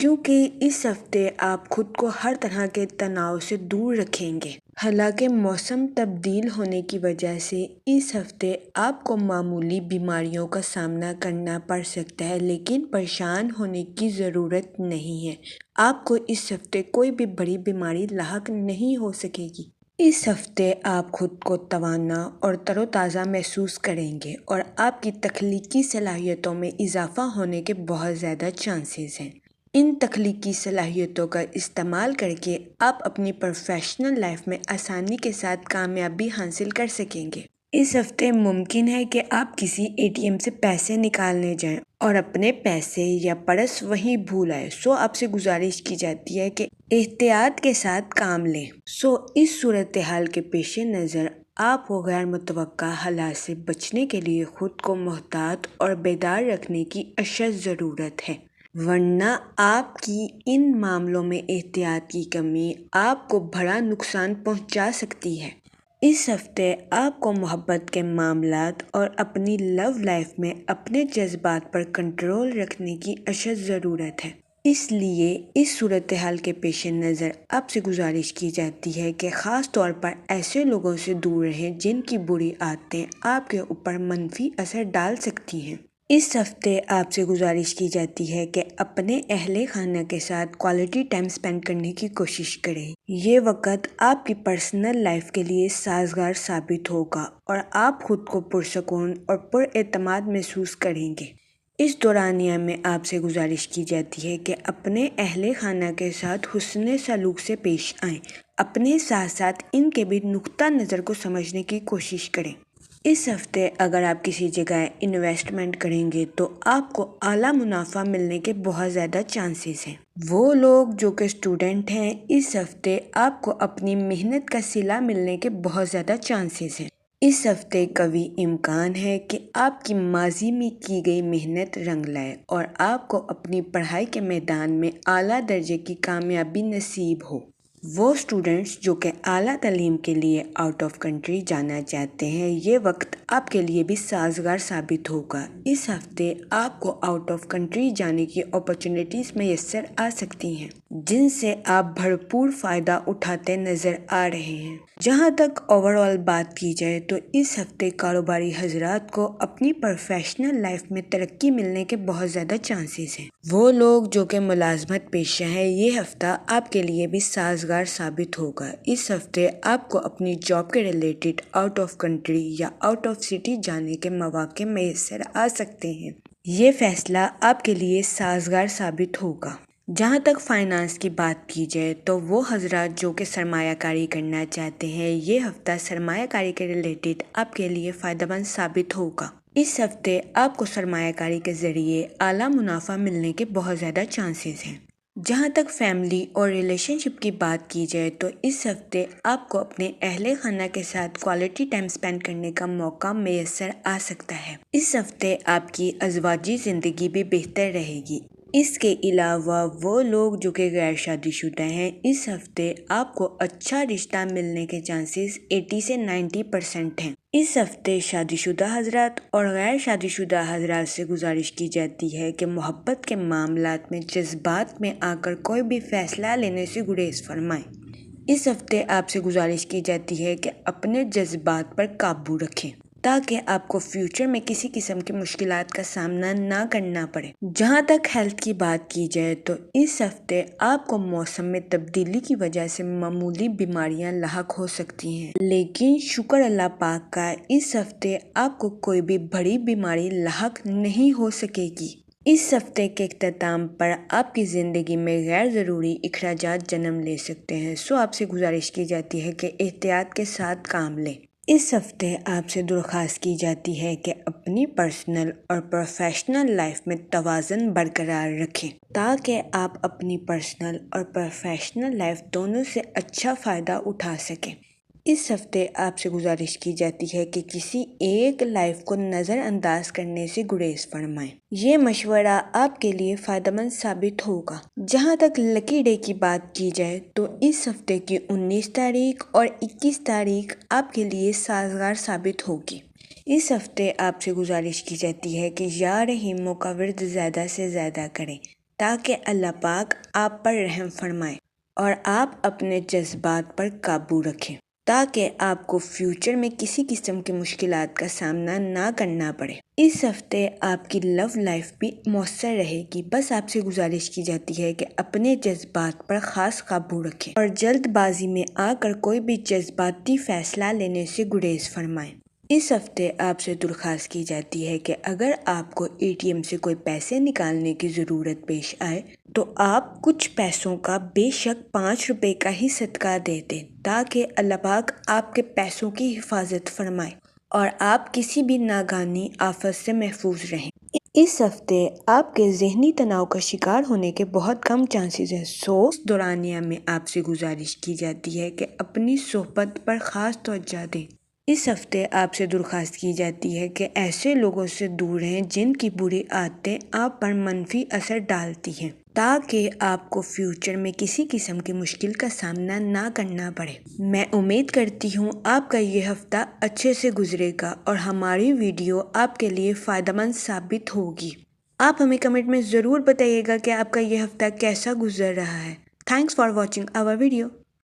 کیونکہ اس ہفتے آپ خود کو ہر طرح کے تناؤ سے دور رکھیں گے۔ حالانکہ موسم تبدیل ہونے کی وجہ سے اس ہفتے آپ کو معمولی بیماریوں کا سامنا کرنا پڑ سکتا ہے، لیکن پریشان ہونے کی ضرورت نہیں ہے۔ آپ کو اس ہفتے کوئی بھی بڑی بیماری لاحق نہیں ہو سکے گی۔ اس ہفتے آپ خود کو توانا اور تر و تازہ محسوس کریں گے اور آپ کی تخلیقی صلاحیتوں میں اضافہ ہونے کے بہت زیادہ چانسز ہیں۔ ان تخلیقی صلاحیتوں کا استعمال کر کے آپ اپنی پروفیشنل لائف میں آسانی کے ساتھ کامیابی حاصل کر سکیں گے۔ اس ہفتے ممکن ہے کہ آپ کسی ATM سے پیسے نکالنے جائیں اور اپنے پیسے یا پرس وہیں بھول آئے، آپ سے گزارش کی جاتی ہے کہ احتیاط کے ساتھ کام لیں۔ اس صورتحال کے پیش نظر آپ کو غیر متوقع حالات سے بچنے کے لیے خود کو محتاط اور بیدار رکھنے کی اشد ضرورت ہے، ورنہ آپ کی ان معاملوں میں احتیاط کی کمی آپ کو بڑا نقصان پہنچا سکتی ہے۔ اس ہفتے آپ کو محبت کے معاملات اور اپنی لو لائف میں اپنے جذبات پر کنٹرول رکھنے کی اشد ضرورت ہے۔ اس لیے اس صورتحال کے پیش نظر آپ سے گزارش کی جاتی ہے کہ خاص طور پر ایسے لوگوں سے دور رہیں جن کی بری عادتیں آپ کے اوپر منفی اثر ڈال سکتی ہیں۔ اس ہفتے آپ سے گزارش کی جاتی ہے کہ اپنے اہل خانہ کے ساتھ کوالٹی ٹائم سپینڈ کرنے کی کوشش کریں۔ یہ وقت آپ کی پرسنل لائف کے لیے سازگار ثابت ہوگا اور آپ خود کو پرسکون اور پر اعتماد محسوس کریں گے۔ اس دورانیہ میں آپ سے گزارش کی جاتی ہے کہ اپنے اہل خانہ کے ساتھ حسن سلوک سے پیش آئیں، اپنے ساتھ ساتھ ان کے بھی نقطہ نظر کو سمجھنے کی کوشش کریں۔ اس ہفتے اگر آپ کسی جگہ انویسٹمنٹ کریں گے تو آپ کو اعلیٰ منافع ملنے کے بہت زیادہ چانسز ہیں۔ وہ لوگ جو کہ اسٹوڈنٹ ہیں، اس ہفتے آپ کو اپنی محنت کا صلہ ملنے کے بہت زیادہ چانسز ہیں۔ اس ہفتے قوی امکان ہے کہ آپ کی ماضی میں کی گئی محنت رنگ لائے اور آپ کو اپنی پڑھائی کے میدان میں اعلیٰ درجے کی کامیابی نصیب ہو۔ وہ اسٹوڈنٹس جو کہ اعلیٰ تعلیم کے لیے آؤٹ آف کنٹری جانا چاہتے ہیں، یہ وقت آپ کے لیے بھی سازگار ثابت ہوگا۔ اس ہفتے آپ کو آؤٹ آف کنٹری جانے کی اپرچونٹیز میسر آ سکتی ہیں، جن سے آپ بھرپور فائدہ اٹھاتے نظر آ رہے ہیں۔ جہاں تک اوور آل بات کی جائے تو اس ہفتے کاروباری حضرات کو اپنی پروفیشنل لائف میں ترقی ملنے کے بہت زیادہ چانسز ہیں۔ وہ لوگ جو کہ ملازمت پیشہ ہیں، یہ ہفتہ آپ کے لیے بھی سازگار ثابت ہوگا۔ اس ہفتے آپ کو اپنی جاب کے ریلیٹڈ آؤٹ آف کنٹری یا آؤٹ آف سٹی جانے کے مواقع میسر آ سکتے ہیں۔ یہ فیصلہ آپ کے لیے سازگار ثابت ہوگا۔ جہاں تک فائنانس کی بات کی جائے تو وہ حضرات جو کہ سرمایہ کاری کرنا چاہتے ہیں، یہ ہفتہ سرمایہ کاری کے ریلیٹڈ آپ کے لیے فائدہ مند ثابت ہوگا۔ اس ہفتے آپ کو سرمایہ کاری کے ذریعے اعلیٰ منافع ملنے کے بہت زیادہ چانسز ہیں۔ جہاں تک فیملی اور ریلیشن شپ کی بات کی جائے تو اس ہفتے آپ کو اپنے اہل خانہ کے ساتھ کوالٹی ٹائم سپینڈ کرنے کا موقع میسر آ سکتا ہے۔ اس ہفتے آپ کی ازواجی زندگی بھی بہتر رہے گی۔ اس کے علاوہ وہ لوگ جو کہ غیر شادی شدہ ہیں، اس ہفتے آپ کو اچھا رشتہ ملنے کے چانسز 80 سے 90% ہیں۔ اس ہفتے شادی شدہ حضرات اور غیر شادی شدہ حضرات سے گزارش کی جاتی ہے کہ محبت کے معاملات میں جذبات میں آ کر کوئی بھی فیصلہ لینے سے گریز فرمائیں۔ اس ہفتے آپ سے گزارش کی جاتی ہے کہ اپنے جذبات پر قابو رکھیں تاکہ آپ کو فیوچر میں کسی قسم کی مشکلات کا سامنا نہ کرنا پڑے۔ جہاں تک ہیلتھ کی بات کی جائے تو اس ہفتے آپ کو موسم میں تبدیلی کی وجہ سے معمولی بیماریاں لاحق ہو سکتی ہیں، لیکن شکر اللہ پاک کا اس ہفتے آپ کو کوئی بھی بڑی بیماری لاحق نہیں ہو سکے گی۔ اس ہفتے کے اختتام پر آپ کی زندگی میں غیر ضروری اخراجات جنم لے سکتے ہیں، آپ سے گزارش کی جاتی ہے کہ احتیاط کے ساتھ کام لیں۔ اس ہفتے آپ سے درخواست کی جاتی ہے کہ اپنی پرسنل اور پروفیشنل لائف میں توازن برقرار رکھیں تاکہ آپ اپنی پرسنل اور پروفیشنل لائف دونوں سے اچھا فائدہ اٹھا سکیں۔ اس ہفتے آپ سے گزارش کی جاتی ہے کہ کسی ایک لائف کو نظر انداز کرنے سے گریز فرمائیں۔ یہ مشورہ آپ کے لیے فائدہ مند ثابت ہوگا۔ جہاں تک لکی ڈے کی بات کی جائے تو اس ہفتے کی 19 تاریخ اور 21 تاریخ آپ کے لیے سازگار ثابت ہوگی۔ اس ہفتے آپ سے گزارش کی جاتی ہے کہ یا رحیموں کا ورد زیادہ سے زیادہ کریں تاکہ اللہ پاک آپ پر رحم فرمائے اور آپ اپنے جذبات پر قابو رکھیں تاکہ آپ کو فیوچر میں کسی قسم کی مشکلات کا سامنا نہ کرنا پڑے۔ اس ہفتے آپ کی لو لائف بھی مؤثر رہے گی، بس آپ سے گزارش کی جاتی ہے کہ اپنے جذبات پر خاص قابو رکھیں اور جلد بازی میں آ کر کوئی بھی جذباتی فیصلہ لینے سے گریز فرمائیں۔ اس ہفتے آپ سے درخواست کی جاتی ہے کہ اگر آپ کو ATM سے کوئی پیسے نکالنے کی ضرورت پیش آئے تو آپ کچھ پیسوں کا بے شک 5 روپے کا ہی صدقہ دے دیں تاکہ اللہ پاک آپ کے پیسوں کی حفاظت فرمائے اور آپ کسی بھی ناگہانی آفت سے محفوظ رہیں۔ اس ہفتے آپ کے ذہنی تناؤ کا شکار ہونے کے بہت کم چانسز ہیں، اس دورانیہ میں آپ سے گزارش کی جاتی ہے کہ اپنی صحبت پر خاص توجہ دیں۔ اس ہفتے آپ سے درخواست کی جاتی ہے کہ ایسے لوگوں سے دور رہیں جن کی بری عادتیں آپ پر منفی اثر ڈالتی ہیں تاکہ آپ کو فیوچر میں کسی قسم کی مشکل کا سامنا نہ کرنا پڑے۔ میں امید کرتی ہوں آپ کا یہ ہفتہ اچھے سے گزرے گا اور ہماری ویڈیو آپ کے لیے فائدہ مند ثابت ہوگی۔ آپ ہمیں کمنٹ میں ضرور بتائیے گا کہ آپ کا یہ ہفتہ کیسا گزر رہا ہے۔ Thanks for watching our video.